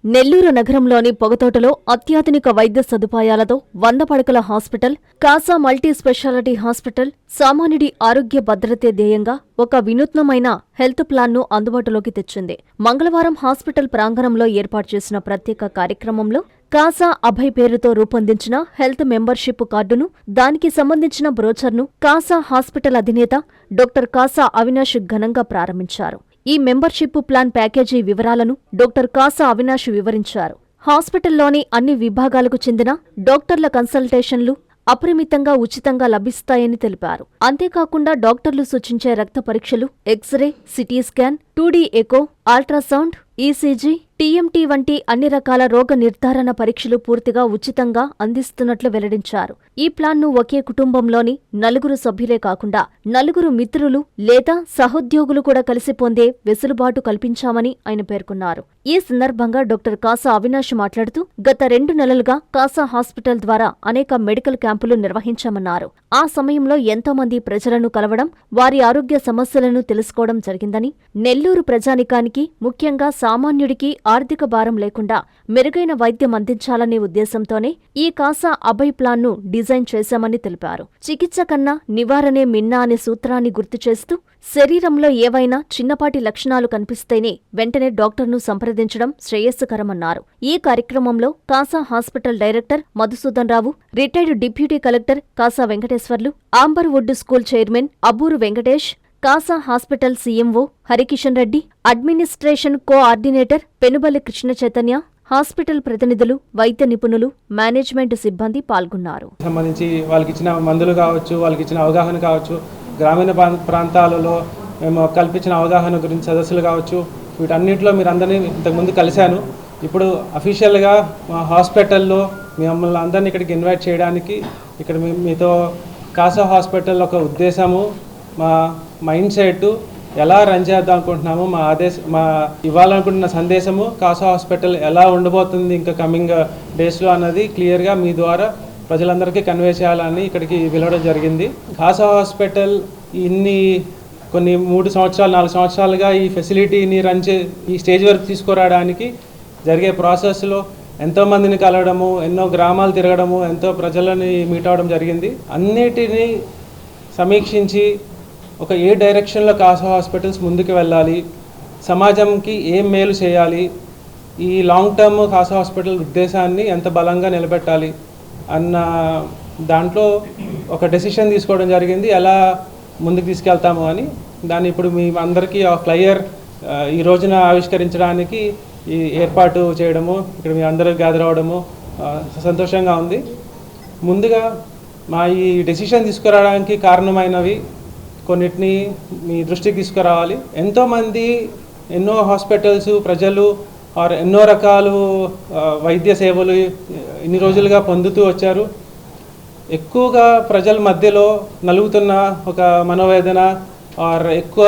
నెల్లూరు నగరంలోని పొగతోటలో అత్యాధునిక వైద్య సదుపాయాలతో 100 పడకల hospital, Kasa multi speciality hospital సామాన్యుడి ఆరోగ్య భద్రతే ధ్యేయంగా ఒక వినూత్నమైన హెల్త్ ప్లాన్ను అందుబాటులోకి తెచ్చింది. మంగళవారం హాస్పిటల్ ప్రాంగణంలో ఏర్పాటు చేసిన ప్రత్యేక కార్యక్రమంలో కాసా అభయ్ పేరుతో రూపొందించిన హెల్త్ మెంబర్షిప్ కార్డును, దానికి సంబంధించిన బ్రోచర్ను కాసా హాస్పిటల్ అధినేత డాక్టర్ కాసా అవినాష్ ఘనంగా ప్రారంభించారు. ఈ మెంబర్షిప్ ప్లాన్ ప్యాకేజీ వివరాలను డాక్టర్ కాసా అవినాష్ వివరించారు. హాస్పిటల్లోని అన్ని విభాగాలకు చెందిన డాక్టర్ల కన్సల్టేషన్లు అపరిమితంగా ఉచితంగా లభిస్తాయని తెలిపారు. అంతేకాకుండా డాక్టర్లు సూచించే రక్త పరీక్షలు, X ray, CT scan, 2D echo, ultrasound, ECG, TMT వంటి అన్ని రకాల రోగ నిర్ధారణ పరీక్షలు పూర్తిగా ఉచితంగా అందిస్తున్నట్లు వెల్లడించారు. ఈ ప్లాన్ను ఒకే కుటుంబంలోని 4 సభ్యులే కాకుండా 4 మిత్రులు లేదా సహోద్యోగులు కూడా కలిసి పొందే వెసులుబాటు కల్పించామని ఆయన పేర్కొన్నారు. ఈ సందర్భంగా డాక్టర్ కాసా అవినాష్ మాట్లాడుతూ, గత 2 నెలలుగా కాసా హాస్పిటల్ ద్వారా అనేక మెడికల్ క్యాంపులు నిర్వహించామన్నారు. ఆ సమయంలో ఎంతో మంది ప్రజలను కలవడం, వారి ఆరోగ్య సమస్యలను తెలుసుకోవడం జరిగిందని, నెల్లూరు ప్రజానికానికి, ముఖ్యంగా సామాన్యుడికి ఆర్థిక భారం లేకుండా మెరుగైన వైద్యం అందించాలనే ఉద్దేశంతోనే ఈ కాసా అభయ్ ప్లాన్ను డిజైన్ చేశామని తెలిపారు. చికిత్స కన్నా నివారణే మిన్నా అనే సూత్రాన్ని గుర్తు చేస్తూ, శరీరంలో ఏవైనా చిన్నపాటి లక్షణాలు కనిపిస్తేనే వెంటనే డాక్టర్ను సంప్రదించడం శ్రేయస్కరమన్నారు. ఈ కార్యక్రమంలో Kasa hospital director Madhusudan Rao, retired deputy collector Kasa Venkateswarlu, amber wood school chairman Abburu Venkatesh, Kasa hospital CMO Harikishan Reddy, administration coordinator Penuballi Krishna Chaitanya, hospital ప్రతినిధులు, వైద్య నిపుణులు, మేనేజ్మెంట్ సిబ్బంది పాల్గొన్నారు. సంబంధించి వాళ్ళకి ఇచ్చిన మందులు కావచ్చు, వాళ్ళకి ఇచ్చిన అవగాహన కావచ్చు, గ్రామీణ ప్రాంతాలలో మేము కల్పించిన అవగాహన గురించి సదస్సులు కావచ్చు, వీటన్నిటిలో మీరు అందరినీ ఇంతకుముందు కలిశాను. ఇప్పుడు అఫీషియల్గా మా హాస్పిటల్లో మిమ్మల్ని అందరినీ ఇక్కడికి ఇన్వైట్ చేయడానికి ఇక్కడ మీతో కాసా హాస్పిటల్ ఒక ఉద్దేశము, మా మైండ్ సెట్ ఎలా రన్ చేద్దాం అనుకుంటున్నాము, మా ఇవ్వాలనుకుంటున్న సందేశము, కాసా హాస్పిటల్ ఎలా ఉండబోతుంది ఇంకా కమింగ్ డేస్లో అన్నది క్లియర్గా మీ ద్వారా ప్రజలందరికీ కన్వే చేయాలని ఇక్కడికి పిలవడం జరిగింది. కాసా హాస్పిటల్ కొన్ని 3 సంవత్సరాలు 4 సంవత్సరాలుగా ఈ ఫెసిలిటీని ఈ స్టేజ్ వరకు తీసుకురావడానికి జరిగే ప్రాసెస్లో ఎంతోమందిని కలవడము, ఎన్నో గ్రామాలు తిరగడము, ఎంతో ప్రజలని మీట్ అవ్వడం జరిగింది. అన్నిటినీ సమీక్షించి ఒక ఏ డైరెక్షన్లో కాసా హాస్పిటల్స్ ముందుకు వెళ్ళాలి, సమాజంకి ఏం మేలు చేయాలి, ఈ లాంగ్ టర్మ్ కాసా హాస్పిటల్ ఉద్దేశాన్ని ఎంత బలంగా నిలబెట్టాలి అన్న దాంట్లో ఒక డెసిషన్ తీసుకోవడం జరిగింది, ఎలా ముందుకు తీసుకెళ్తాము అని. దాన్ని ఇప్పుడు మీ అందరికీ ఆ ఫ్లైయర్ ఈ రోజున ఆవిష్కరించడానికి ఈ ఏర్పాటు చేయడము, ఇక్కడ మీ అందరూ గ్యాదర్ అవ్వడము సంతోషంగా ఉంది. ముందుగా మా ఈ డెసిషన్ తీసుకురావడానికి కారణమైనవి కొన్నిటిని మీ దృష్టికి తీసుకురావాలి. ఎంతోమంది ఎన్నో హాస్పిటల్స్, ప్రజలు ఎన్నో రకాలు వైద్య సేవలు ఇన్ని రోజులుగా పొందుతూ వచ్చారు. ఎక్కువగా ప్రజల మధ్యలో నలుగుతున్న ఒక మనోవేదన ఎక్కువ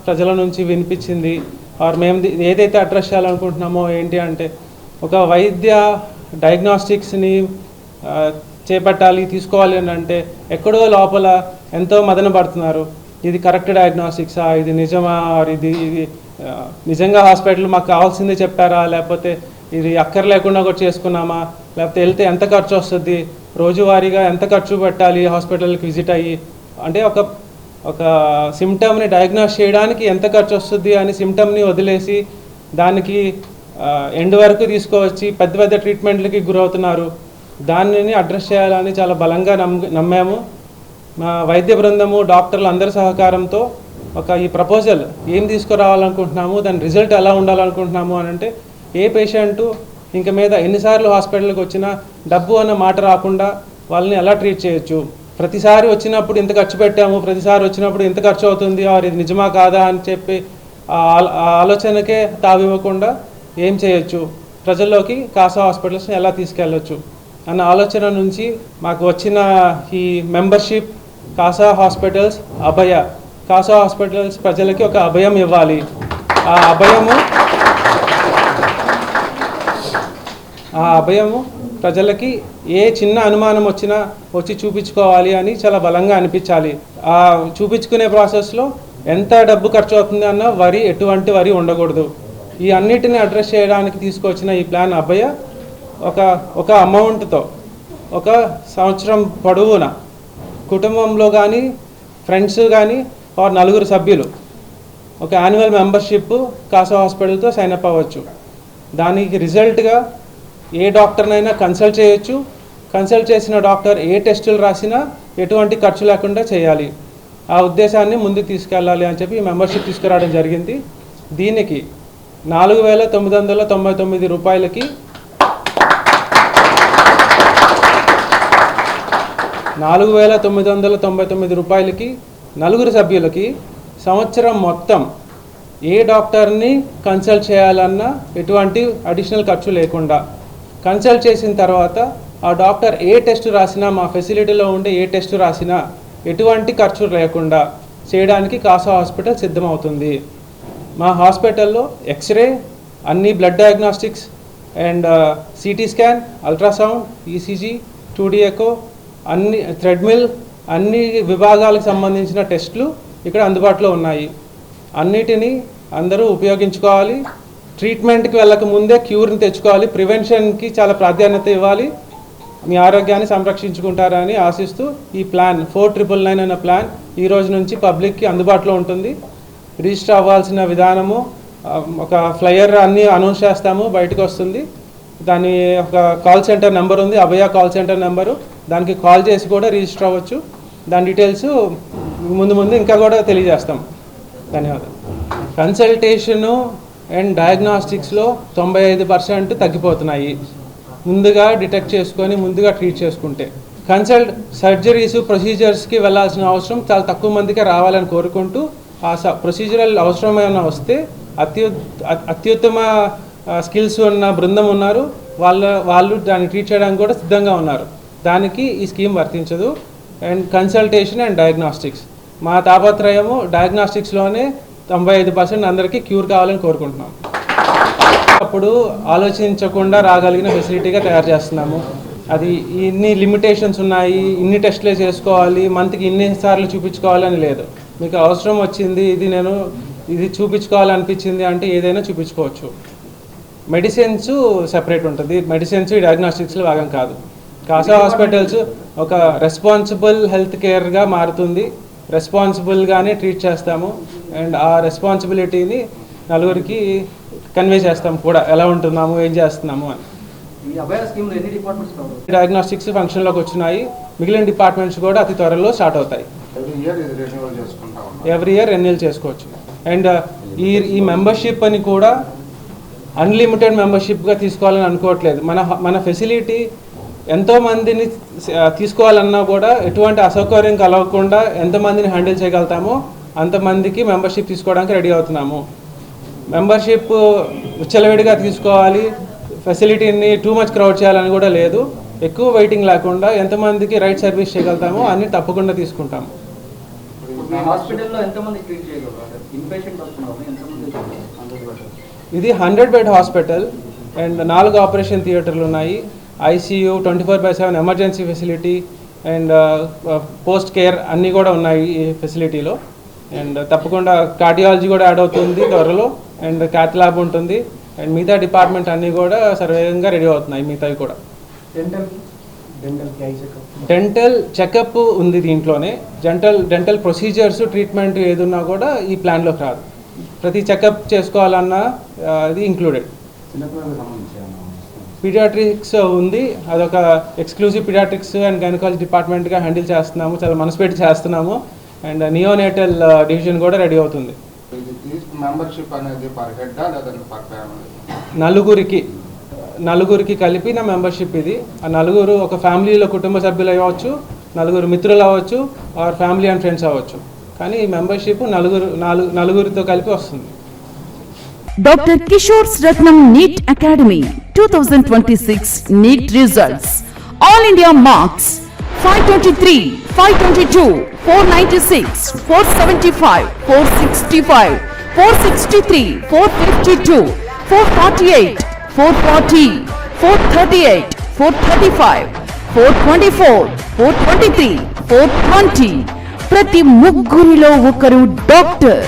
ప్రజల నుంచి వినిపించింది. మేము ఏదైతే అడ్రస్ చేయాలనుకుంటున్నామో ఏంటి అంటే, ఒక వైద్య డయాగ్నోస్టిక్స్ని చేపట్టాలి, తీసుకోవాలి అని అంటే ఎక్కడో లోపల ఎంతో మదన పడుతున్నారు. ఇది కరెక్ట్ డయాగ్నోస్టిక్సా, ఇది నిజమా, ఇది నిజంగా హాస్పిటల్ మాకు కావాల్సిందే చెప్పారా, లేకపోతే ఇది అక్కర్లేకుండా కూడా చేసుకున్నామా, లేకపోతే వెళ్తే ఎంత ఖర్చు వస్తుంది, రోజువారీగా ఎంత ఖర్చు పెట్టాలి హాస్పిటల్కి విజిట్ అయ్యి, అంటే ఒక సిమ్టమ్ని డయాగ్నోస్ చేయడానికి ఎంత ఖర్చు వస్తుంది అని సిమ్టమ్ని వదిలేసి దానికి ఎండ్ వరకు తీసుకువచ్చి పెద్ద పెద్ద ట్రీట్మెంట్లకి గురవుతున్నారు. దానిని అడ్రస్ చేయాలని చాలా బలంగా నమ్మాము. మా వైద్య బృందము, డాక్టర్లు అందరి సహకారంతో ఈ ప్రపోజల్ ఏం తీసుకురావాలనుకుంటున్నాము, దాని రిజల్ట్ ఎలా ఉండాలనుకుంటున్నాము అని అంటే, ఏ పేషెంటు ఇంక మీద ఎన్నిసార్లు హాస్పిటల్కి వచ్చినా డబ్బు అన్న మాట రాకుండా వాళ్ళని ఎలా ట్రీట్ చేయొచ్చు, ప్రతిసారి వచ్చినప్పుడు ఇంత ఖర్చు పెట్టాము, ప్రతిసారి వచ్చినప్పుడు ఇంత ఖర్చు అవుతుంది, ఇది నిజమా కాదా అని చెప్పి ఆలోచనకే తావివ్వకుండా ఏం చేయొచ్చు, ప్రజల్లోకి కాసా హాస్పిటల్స్ని ఎలా తీసుకెళ్ళొచ్చు అన్న ఆలోచన నుంచి మాకు వచ్చిన ఈ మెంబర్షిప్ కాసా హాస్పిటల్స్ అభయ. కాసా హాస్పిటల్స్ ప్రజలకి ఒక అభయం ఇవ్వాలి. ఆ అభయము ప్రజలకి ఏ చిన్న అనుమానం వచ్చినా వచ్చి చూపించుకోవాలి అని చాలా బలంగా అనిపించాలి. ఆ చూపించుకునే ప్రాసెస్లో ఎంత డబ్బు ఖర్చు అవుతుంది అన్న ఎటువంటి వరి ఉండకూడదు. ఈ అన్నిటిని అడ్రస్ చేయడానికి తీసుకొచ్చిన ఈ ప్లాన్ అభయ ఒక అమౌంట్తో ఒక సంవత్సరం పొడవునా కుటుంబంలో కానీ ఫ్రెండ్స్ కానీ ఆర్ 4 సభ్యులు ఒక annual membership Kasa హాస్పిటల్తో sign up అవ్వచ్చు. దానికి రిజల్ట్గా ఏ డాక్టర్నైనా కన్సల్ట్ చేయొచ్చు. కన్సల్ట్ చేసిన డాక్టర్ ఏ టెస్టులు రాసినా ఎటువంటి ఖర్చు లేకుండా చేయాలి. ఆ ఉద్దేశాన్ని ముందుకు తీసుకెళ్ళాలి అని చెప్పి ఈ మెంబర్షిప్ తీసుకురావడం జరిగింది. దీనికి 4,999 రూపాయలకి 4,999 రూపాయలకి 4 సభ్యులకి సంవత్సరం మొత్తం ఏ డాక్టర్ని కన్సల్ట్ చేయాలన్నా ఎటువంటి అడిషనల్ ఖర్చు లేకుండా, కన్సల్ట్ చేసిన తర్వాత ఆ డాక్టర్ ఏ టెస్ట్ రాసినా, మా ఫెసిలిటీలో ఉండే ఏ టెస్ట్ రాసినా ఎటువంటి ఖర్చు లేకుండా చేయడానికి కాసా హాస్పిటల్ సిద్ధమవుతుంది. మా హాస్పిటల్లో ఎక్స్రే, అన్ని blood diagnostics and CT scan, ultrasound, ECG, 2D echo, అన్ని థ్రెడ్మిల్, అన్ని విభాగాలకు సంబంధించిన టెస్టులు ఇక్కడ అందుబాటులో ఉన్నాయి. అన్నిటినీ అందరూ ఉపయోగించుకోవాలి. ట్రీట్మెంట్కి వెళ్ళక ముందే క్యూర్ని తెచ్చుకోవాలి. ప్రివెన్షన్కి చాలా ప్రాధాన్యత ఇవ్వాలి. మీ ఆరోగ్యాన్ని సంరక్షించుకుంటారని ఆశిస్తూ ఈ ప్లాన్ 4999 అనే ప్లాన్ ఈ రోజు నుంచి పబ్లిక్కి అందుబాటులో ఉంటుంది. రిజిస్టర్ అవ్వాల్సిన విధానము ఒక ఫ్లయర్ అన్నీ అనౌన్స్ చేస్తాము, బయటకు వస్తుంది. దాని ఒక కాల్ సెంటర్ నెంబర్ ఉంది, అభయ కాల్ సెంటర్ నెంబరు. దానికి కాల్ చేసి కూడా రిజిస్టర్ అవ్వచ్చు. దాని డీటెయిల్స్ ముందు ఇంకా కూడా తెలియజేస్తాం. ధన్యవాదాలు. కన్సల్టేషను అండ్ డయాగ్నాస్టిక్స్లో 95% తగ్గిపోతున్నాయి. ముందుగా డిటెక్ట్ చేసుకొని ముందుగా ట్రీట్ చేసుకుంటే సర్జరీస్ ప్రొసీజర్స్కి వెళ్ళాల్సిన అవసరం చాలా తక్కువ మందికి రావాలని కోరుకుంటూ ఆ ప్రొసీజరల్ అవసరం ఏమైనా వస్తే అత్యుత్తమ స్కిల్స్ ఉన్న బృందం ఉన్నారు. వాళ్ళు దాన్ని ట్రీట్ చేయడానికి కూడా సిద్ధంగా ఉన్నారు. దానికి ఈ స్కీమ్ వర్తించదు. అండ్ కన్సల్టేషన్ అండ్ డయాగ్నాస్టిక్స్, మా తాపత్రయము డయాగ్నాస్టిక్స్లోనే 95% అందరికీ క్యూర్ కావాలని కోరుకుంటున్నాం. అప్పుడు ఆలోచించకుండా రాగలిగిన ఫెసిలిటీగా తయారు చేస్తున్నాము. అది ఇన్ని లిమిటేషన్స్ ఉన్నాయి, ఇన్ని టెస్టులే చేసుకోవాలి, మంత్కి ఇన్ని సార్లు చూపించుకోవాలని లేదు. మీకు అవసరం వచ్చింది, ఇది చూపించుకోవాలనిపించింది అంటే ఏదైనా చూపించుకోవచ్చు. మెడిసిన్స్ సెపరేట్ ఉంటుంది. మెడిసిన్స్ డయాగ్నాస్టిక్స్లో భాగం కాదు. కాసా హాస్పిటల్స్ ఒక రెస్పాన్సిబుల్ హెల్త్ కేర్గా మారుతుంది. రెస్పాన్సిబుల్గానే ట్రీట్ చేస్తాము. అండ్ ఆ రెస్పాన్సిబిలిటీని నలుగురికి కన్వే చేస్తాం కూడా, ఎలా ఉంటున్నాము, ఏం చేస్తున్నాము అని. డయాగ్నాస్టిక్స్ ఫంక్షన్లోకి వచ్చినాయి. మిగిలిన డిపార్ట్మెంట్స్ కూడా అతి త్వరలో స్టార్ట్ అవుతాయి. ఎవ్రీ ఇయర్ రెన్యూల్ చేసుకోవచ్చు. అండ్ ఈ మెంబర్షిప్ అని కూడా అన్లిమిటెడ్ మెంబర్షిప్గా తీసుకోవాలని అనుకోవట్లేదు. మన ఫెసిలిటీ ఎంతోమందిని తీసుకోవాలన్నా కూడా ఎటువంటి అసౌకర్యం కలగకుండా ఎంతమందిని హ్యాండిల్ చేయగలుగుతామో అంతమందికి మెంబర్షిప్ తీసుకోవడానికి రెడీ అవుతున్నాము. మెంబర్షిప్ విచ్చలవిడిగా తీసుకోవాలి, ఫెసిలిటీని టూ మచ్ క్రౌడ్ చేయాలని కూడా లేదు. ఎక్కువ వెయిటింగ్ లేకుండా ఎంతమందికి రైట్ సర్వీస్ చేయగలుగుతామో అన్ని తప్పకుండా తీసుకుంటాము. ఇది 100 బెడ్ హాస్పిటల్ అండ్ 4 ఆపరేషన్ థియేటర్లు ఉన్నాయి. ICU, 24/7 emergency facility and post care అన్నీ కూడా ఉన్నాయి ఈ ఫెసిలిటీలో. అండ్ తప్పకుండా కార్డియాలజీ కూడా యాడ్ అవుతుంది త్వరలో. అండ్ క్యాత్ ల్యాబ్ ఉంటుంది. అండ్ మిగతా డిపార్ట్మెంట్ అన్నీ కూడా సర్వేగంగా రెడీ అవుతున్నాయి. మిగతావి కూడా డెంటల్ చెకప్ ఉంది దీంట్లోనే. డెంటల్ ప్రొసీజర్స్, ట్రీట్మెంట్ ఏదున్నా కూడా ఈ ప్లాన్లోకి రాదు. ప్రతి చెకప్ చేసుకోవాలన్నా ఇది ఇంక్లూడెడ్. పీడియాట్రిక్స్ ఉంది, అదొక ఎక్స్క్లూజివ్ పీడియాట్రిక్స్ అండ్ గైనకాలజీ డిపార్ట్మెంట్గా హ్యాండిల్ చేస్తున్నాము, చాలా మనసు పెట్టి చేస్తున్నాము. అండ్ నియోనేటల్ డివిజన్ కూడా రెడీ అవుతుంది. నలుగురికి కలిపిన మెంబర్షిప్ ఇది. ఆ నలుగురు ఒక ఫ్యామిలీలో కుటుంబ సభ్యులు అవ్వచ్చు, నలుగురు మిత్రులు అవ్వచ్చు, ఆర్ ఫ్యామిలీ అండ్ ఫ్రెండ్స్ అవ్వచ్చు. కానీ ఈ మెంబర్షిప్ నలుగురితో కలిపి వస్తుంది. Dr. Kishore's Ratnam NEET Academy 2026 NEET results. All India marks 523, 522, 496, 475, 465, 463, 452, 448, 440, 438, 435, 424, 423, 420. ప్రతి ముగ్గురిలో ఒకరు doctor.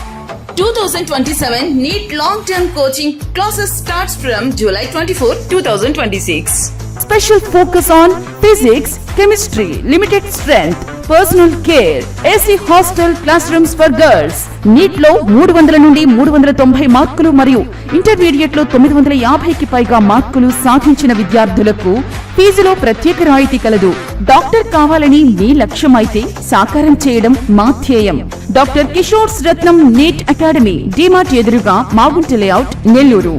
2027 NEET long-term coaching classes starts from July 24, 2026. Special focus on physics, chemistry, limited strength, personal care, AC hostel classrooms for girls. NEET లో 300 నుండి 390 మార్కులు మరియు intermediate లో 950కి పైగా మార్కులు సాధించిన విద్యార్థులకు ఫీజులో ప్రత్యేక రాయితీ కలదు. డాక్టర్ కావాలని మీ లక్ష్యమైతే సాకారం చేయడం మా ధ్యేయం. డాక్టర్ కిషోర్స్ రత్నం నీట్ అకాడమీ, డిమార్ట్ ఎదురుగా మాగుంట లేఅవుట్, నెల్లూరు.